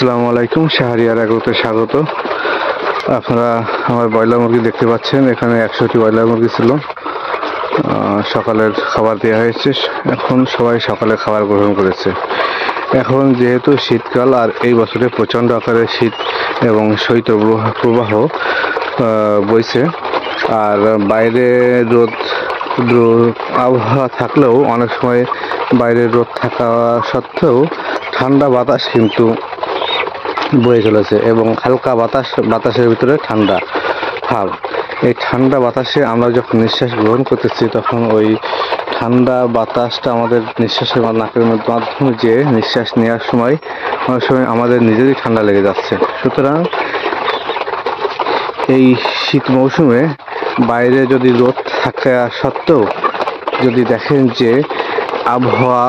আসসালামু আলাইকুম, শাহরিয়ার এগ্রোতে স্বাগত। আপনারা আমার ব্রয়লার মুরগি দেখতে পাচ্ছেন। এখানে 100টি ব্রয়লার মুরগি ছিল। সকালের খাবার দেওয়া হয়েছে। এখন সবাই সকালে খাবার গ্রহণ করেছে। এখন যেহেতু শীতকাল আর এই বছরে প্রচণ্ড আকারে শীত এবং শৈত্যপ্রবাহ বইছে, আর বাইরে রোদ আবহাওয়া থাকলেও অনেক সময় বাইরে রোদ থাকা সত্ত্বেও ঠান্ডা বাতাস কিন্তু বয়ে চলেছে এবং হালকা বাতাসের ভিতরে ঠান্ডা ভাব। এই ঠান্ডা বাতাসে আমরা যখন নিঃশ্বাস গ্রহণ করতেছি, তখন ওই ঠান্ডা বাতাসটা আমাদের নিঃশ্বাসের নাকের মাধ্যমে যে নিঃশ্বাস নেওয়ার সময় অনেক সময় আমাদের নিজেরই ঠান্ডা লেগে যাচ্ছে। সুতরাং এই শীত মৌসুমে বাইরে যদি রোদ থাকা সত্ত্বেও যদি দেখেন যে আবহাওয়া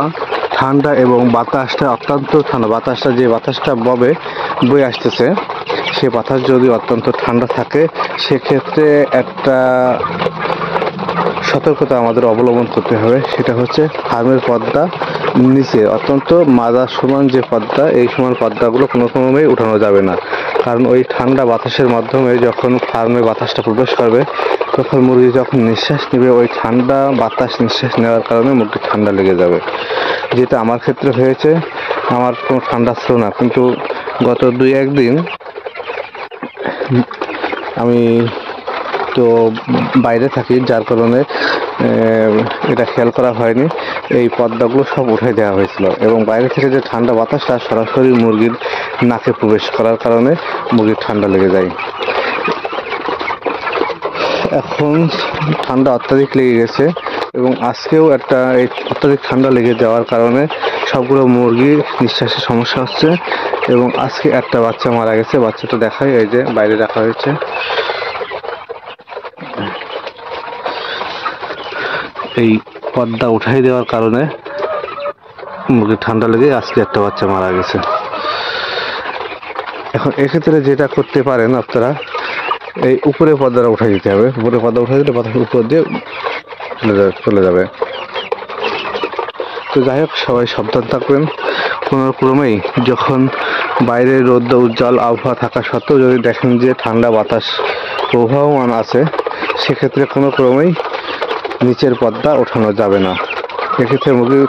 ঠান্ডা এবং বাতাসটা অত্যন্ত ঠান্ডা, বাতাসটা বয়ে আসতেছে, সে বাতাস যদি অত্যন্ত ঠান্ডা থাকে, সেক্ষেত্রে একটা সতর্কতা আমাদের অবলম্বন করতে হবে। সেটা হচ্ছে ফার্মের পর্দা নিচে অত্যন্ত মাদার সমান যে পর্দা, এই সমান পর্দাগুলো কোনো ক্রমেই উঠানো যাবে না। কারণ ওই ঠান্ডা বাতাসের মাধ্যমে যখন ফার্মে বাতাসটা প্রবেশ করবে, তখন মুরগি যখন নিঃশ্বাস নেবে, ওই ঠান্ডা বাতাস নিঃশ্বাস নেওয়ার কারণে মুরগির ঠান্ডা লেগে যাবে। যেটা আমার ক্ষেত্রে হয়েছে। আমার কোনো ঠান্ডা ছিল না, কিন্তু গত 2-1 দিন আমি তো বাইরে থাকি, যার কারণে এটা খেয়াল করা হয়নি। এই পর্দাগুলো সব উঠে দেওয়া হয়েছিল এবং বাইরে থেকে যে ঠান্ডা বাতাসটা সরাসরি মুরগির নাকে প্রবেশ করার কারণে মুরগির ঠান্ডা লেগে যায়। এখন ঠান্ডা অত্যাধিক লেগে গেছে এবং আজকেও এই অত্যাধিক ঠান্ডা লেগে যাওয়ার কারণে সবগুলো মুরগির নিঃশ্বাসের সমস্যা হচ্ছে এবং আজকে একটা বাচ্চা মারা গেছে। বাচ্চাটা দেখাই, এই যে বাইরে রাখা হয়েছে। এই পর্দা উঠাই দেওয়ার কারণে মুরগির ঠান্ডা লেগে আজকে একটা বাচ্চা মারা গেছে। এখন এক্ষেত্রে যেটা করতে পারেন আপনারা, এই উপরে পর্দাটা উঠাই দিতে হবে। উপরে পর্দা উঠাই দিলে বাতাস উপর দিয়ে চলে যাবে। তো যাই হোক, সবাই সাবধান থাকবেন। কোনো ক্রমেই যখন বাইরে রোদ উজ্জ্বল আবহাওয়া থাকা সত্ত্বেও যদি দেখেন যে ঠান্ডা বাতাস প্রবাহমান আছে, সেক্ষেত্রে কোনো ক্রমেই নিচের পর্দা ওঠানো যাবে না। এক্ষেত্রে মুরগির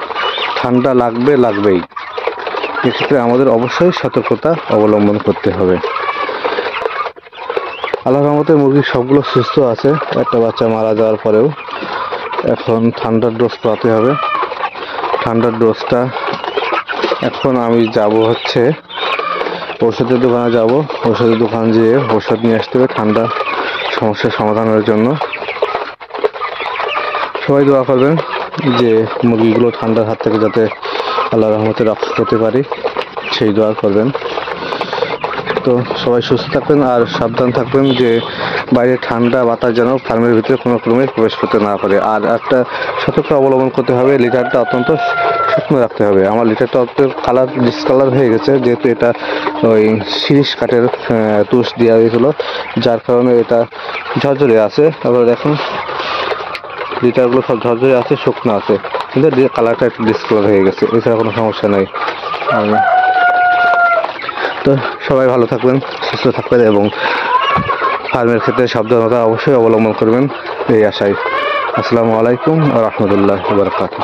ঠান্ডা লাগবেই। এক্ষেত্রে আমাদের অবশ্যই সতর্কতা অবলম্বন করতে হবে। আল্লাহর রহমতে মুরগি সবগুলো সুস্থ আছে। একটা বাচ্চা মারা যাওয়ার পরেও এখন ঠান্ডার ডোজ পাতে হবে। ঠান্ডার ডোজটা এখন আমি যাব হচ্ছে ওষুধের দোকানে যাব। ওষুধের দোকান যেয়ে ওষুধ নিয়ে আসতে হবে ঠান্ডা সমস্যার সমাধানের জন্য। সবাই দোয়া করবেন যে মুরগিগুলো ঠান্ডার হাত থেকে যাতে আল্লাহর রহমতে রক্ষা করতে পারি, সেই দোয়া করবেন। তো সবাই সুস্থ থাকবেন আর সাবধান থাকবেন যে বাইরে ঠান্ডা বাতাস যেন ফার্মের ভিতরে কোনো ক্রমে প্রবেশ করতে না পারে। আর একটা সতর্ক অবলম্বন করতে হবে, লিটারটা অত্যন্ত শুকনো রাখতে হবে। আমার লিটারটা অত্যন্ত ডিসকালার হয়ে গেছে, যেহেতু এটা ওই শিরিষ কাঠের তুষ দেওয়া হয়েছিল, যার কারণে এটা ঝরঝরে আছে। আবার দেখুন লিটারগুলো সব ঝরঝরে আছে, শুকনো আছে, কিন্তু কালারটা একটু ডিসকালার হয়ে গেছে। এছাড়া কোনো সমস্যা নেই। তো সবাই ভালো থাকবেন, সুস্থ থাকবেন এবং ফার্মের ক্ষেত্রে সাবধানতা অবশ্যই অবলম্বন করবেন, এই আশায়। আসসালামু আলাইকুম ওয়া রাহমাতুল্লাহি ওয়া বারাকাতুহু।